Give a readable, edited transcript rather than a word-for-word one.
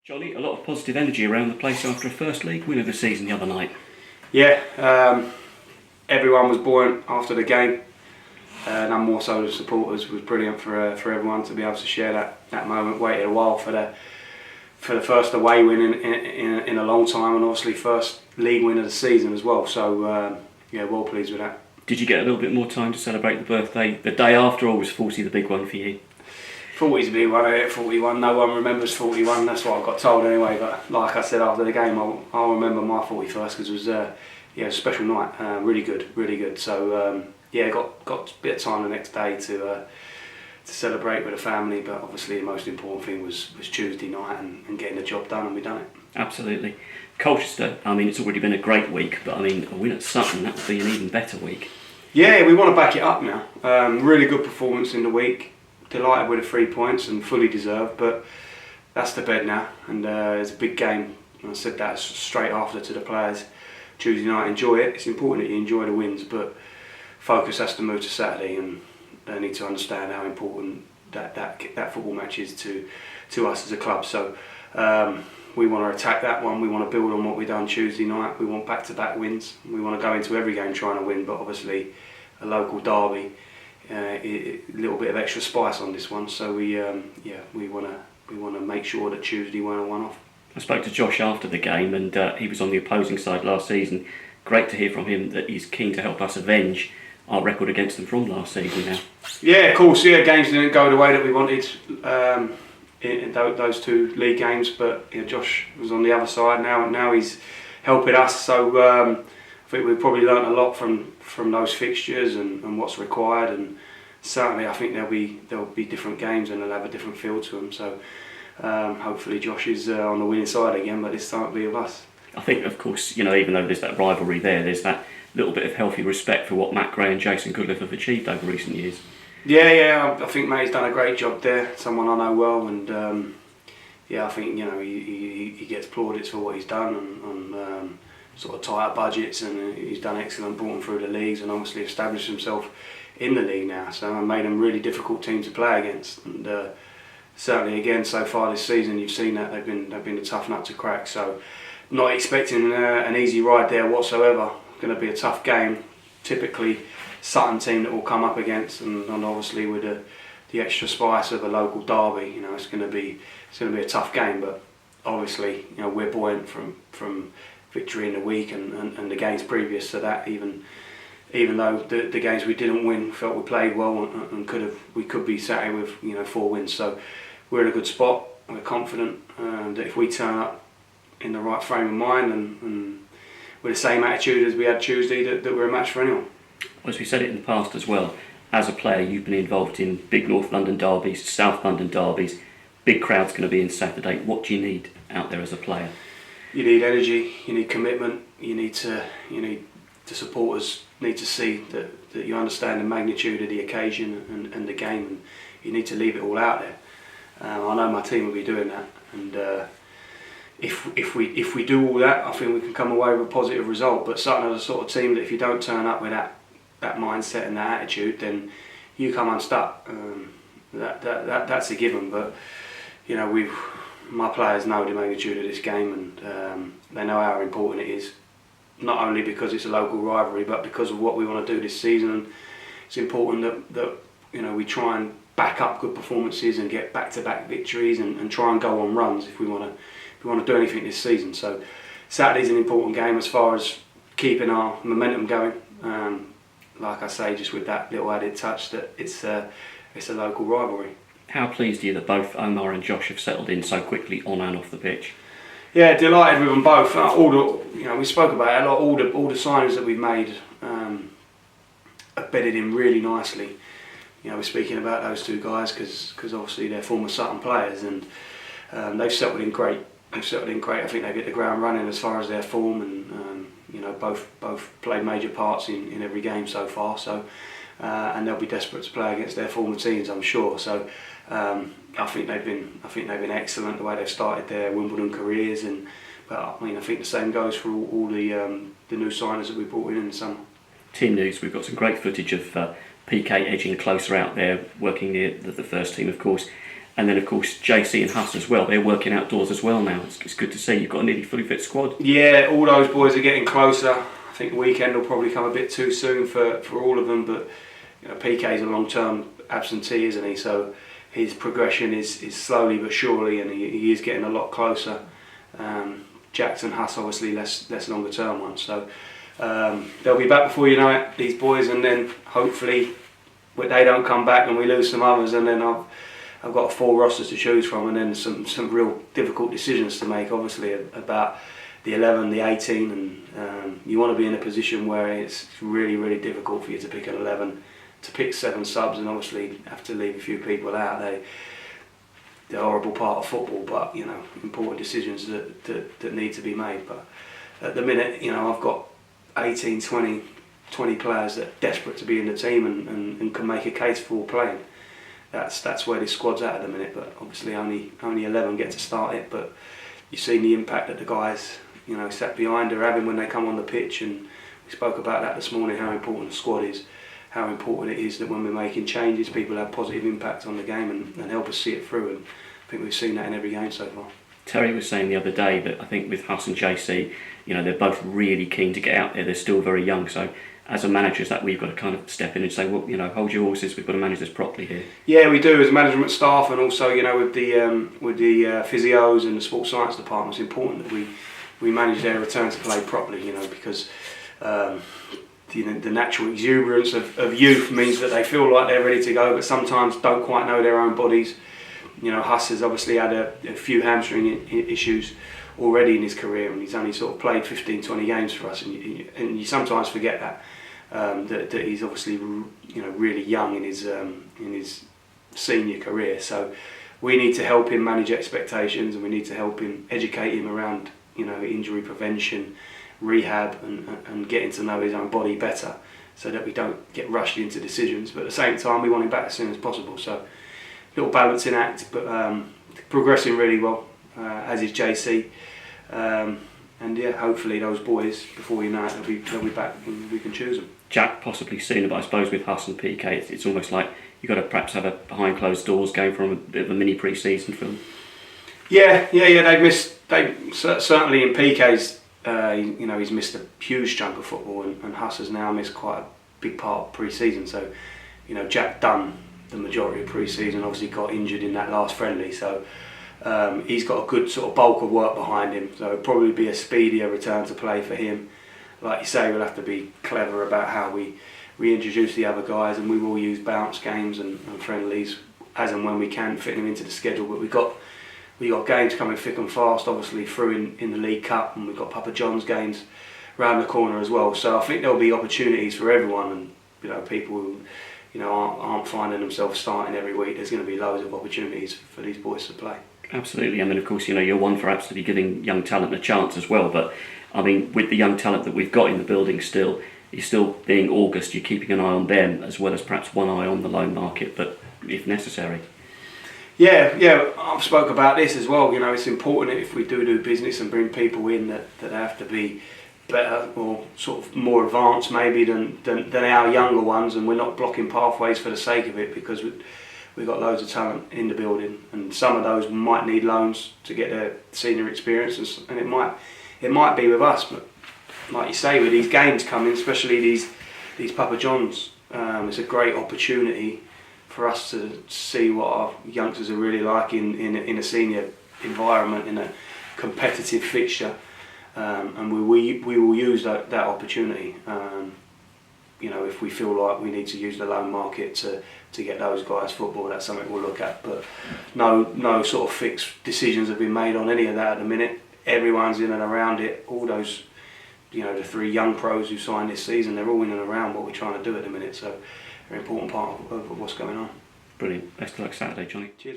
Johnnie, a lot of positive energy around the place after a first league win of the season the other night. Yeah, everyone was buoyant after the game, and more so the supporters. It was brilliant for everyone to be able to share that moment. Waited a while for the first away win in a long time, and obviously first league win of the season as well. So yeah, well pleased with that. Did you get a little bit more time to celebrate the birthday? The day after, or was 40 the big one for you? 40's a big one. I hit 41. No one remembers 41. That's what I got told anyway. But like I said after the game, I'll remember my 41st because it was a special night. Really good. So yeah, got a bit of time the next day to celebrate with the family. But obviously the most important thing was Tuesday night and getting the job done, and we done it. Absolutely. Colchester, I mean, it's already been a great week, but I mean, a win at Sutton, that would be an even better week. Yeah, we want to back it up now. Really good performance in the week. Delighted with the 3 points and fully deserved, but that's the bed now, and it's a big game. And I said that straight after to the players Tuesday night. Enjoy it. It's important that you enjoy the wins, but focus has to move to Saturday, and they need to understand how important that football match is to us as a club. So we want to attack that one. We want to build on what we done Tuesday night. We want back-to-back wins. We want to go into every game trying to win, but obviously a local derby. A little bit of extra spice on this one, so we want to make sure that Tuesday weren't a one-off. I spoke to Josh after the game, and he was on the opposing side last season. Great to hear from him that he's keen to help us avenge our record against them from last season now. Yeah, of course. Yeah, games didn't go the way that we wanted in those two league games, but Josh was on the other side now, and now he's helping us. So I think we've probably learnt a lot from those fixtures and what's required, and certainly I think there'll be different games and they'll have a different feel to them. So hopefully Josh is on the winning side again, but this time it'll be of us. I think, of course, even though there's that rivalry there's that little bit of healthy respect for what Matt Gray and Jason Goodliffe have achieved over recent years. Yeah, I think Matty's done a great job there. Someone I know well, and I think he gets plaudits for what he's done and sort of tighter budgets, and he's done excellent, brought them through the leagues and obviously established himself in the league now, so I made them a really difficult team to play against, and certainly again so far this season you've seen that they've been a tough nut to crack. So not expecting an easy ride there whatsoever. Going to be a tough game, typically Sutton team that we'll come up against, and obviously with the extra spice of a local derby, it's going to be a tough game, but obviously we're buoyant from victory in the week and the games previous to that, even though the games we didn't win, felt we played well and we could be sat here with 4 wins. So we're in a good spot. We're confident that if we turn up in the right frame of mind and with the same attitude as we had Tuesday, that we're a match for anyone. As we said it in the past as well, as a player you've been involved in big North London derbies, South London derbies, big crowd's going to be in Saturday. What do you need out there as a player? You need energy, you need commitment, you need the supporters need to see that you understand the magnitude of the occasion and the game, and you need to leave it all out there. I know my team will be doing that, and if we do all that, I think we can come away with a positive result. But Sutton are the sort of team that if you don't turn up with that mindset and that attitude, then you come unstuck. That's a given. But my players know the magnitude of this game, and they know how important it is. Not only because it's a local rivalry, but because of what we want to do this season. And it's important that we try and back up good performances and get back-to-back victories and try and go on runs if we want to do anything this season. So Saturday's an important game as far as keeping our momentum going. Like I say, just with that little added touch that it's a local rivalry. How pleased are you that both Omar and Josh have settled in so quickly on and off the pitch? Yeah, delighted with them both. We spoke about it a lot. All the signings that we've made have bedded in really nicely. We're speaking about those two guys because obviously they're former Sutton players, and they've settled in great. I think they've hit the ground running as far as their form, and both played major parts in every game so far. So and they'll be desperate to play against their former teams, I'm sure. So I think they've been excellent the way they've started their Wimbledon careers, but I think the same goes for all the new signers that we brought in the summer. Team news: we've got some great footage of PK edging closer out there, working near the first team, of course. And then, of course, JC and Huss as well. They're working outdoors as well now. It's good to see. You've got a nearly fully fit squad. Yeah, all those boys are getting closer. I think the weekend will probably come a bit too soon for all of them, but PK's a long-term absentee, isn't he? So his progression is slowly but surely, and he is getting a lot closer. Jackson, Huss, obviously less longer-term ones. So they'll be back before you know it, these boys, and then hopefully they don't come back and we lose some others, and then I've got 4 rosters to choose from, and then some real difficult decisions to make, obviously, about the 11, the 18, and you want to be in a position where it's really, really difficult for you to pick an 11, to pick 7 subs, and obviously have to leave a few people out. They're a horrible part of football, but important decisions that need to be made. But at the minute, I've got 18, 20 players that are desperate to be in the team and can make a case for playing. That's where this squad's at the minute, but obviously only 11 get to start it. But you've seen the impact that the guys sat behind are having when they come on the pitch, and we spoke about that this morning, how important the squad is, how important it is that when we're making changes, people have positive impact on the game and help us see it through, and I think we've seen that in every game so far. Terry was saying the other day that I think with Huss and JC, they're both really keen to get out there. They're still very young, so as a manager, is that we've got to kind of step in and say, well, hold your horses, we've got to manage this properly here. Yeah, we do as management staff, and also with the physios and the sports science department. It's important that we manage their return to play properly, because the natural exuberance of youth means that they feel like they're ready to go, but sometimes don't quite know their own bodies. Huss has obviously had a few hamstring issues already in his career, and he's only sort of played 15-20 games for us, and you sometimes forget that he's obviously really young in his senior career. So we need to help him manage expectations, and we need to help him educate him around injury prevention, rehab, and getting to know his own body better, so that we don't get rushed into decisions. But at the same time, we want him back as soon as possible. So little balancing act, but progressing really well, as is JC. And yeah, hopefully those boys, before you know it, they'll be back and we can choose them. Jack possibly sooner, but I suppose with Huss and PK, it's almost like you've got to perhaps have a behind closed doors going from a bit of a mini pre-season film. Yeah. They certainly in PK's, he's missed a huge chunk of football, and Huss has now missed quite a big part of pre-season. So, Jack done the majority of pre-season, obviously got injured in that last friendly, so he's got a good sort of bulk of work behind him, so it'll probably be a speedier return to play for him. Like you say, we'll have to be clever about how we reintroduce the other guys, and we will use bounce games and friendlies as and when we can, fit them into the schedule. But we got games coming thick and fast, obviously through in the League Cup, and we've got Papa John's games round the corner as well. So I think there'll be opportunities for everyone, and people who aren't finding themselves starting every week. There's going to be loads of opportunities for these boys to play. Absolutely. I mean, of course, you're one for absolutely giving young talent a chance as well. But I mean, with the young talent that we've got in the building still, you're still being August. You're keeping an eye on them as well as perhaps one eye on the loan market, but if necessary. Yeah. I've spoke about this as well. It's important if we do business and bring people in that they have to be better or sort of more advanced maybe than our younger ones, and we're not blocking pathways for the sake of it, because we've got loads of talent in the building, and some of those might need loans to get their senior experience, and it might be with us. But like you say, with these games coming, especially these Papa John's, it's a great opportunity for us to see what our youngsters are really like in a senior environment, in a competitive fixture. And we will use that opportunity. If we feel like we need to use the loan market to get those guys football, that's something we'll look at. But no sort of fixed decisions have been made on any of that at the minute. Everyone's in and around it. All those, the 3 young pros who signed this season, they're all in and around what we're trying to do at the minute. So, very important part of what's going on. Brilliant. Best of luck Saturday, Johnny. Cheers, Rob.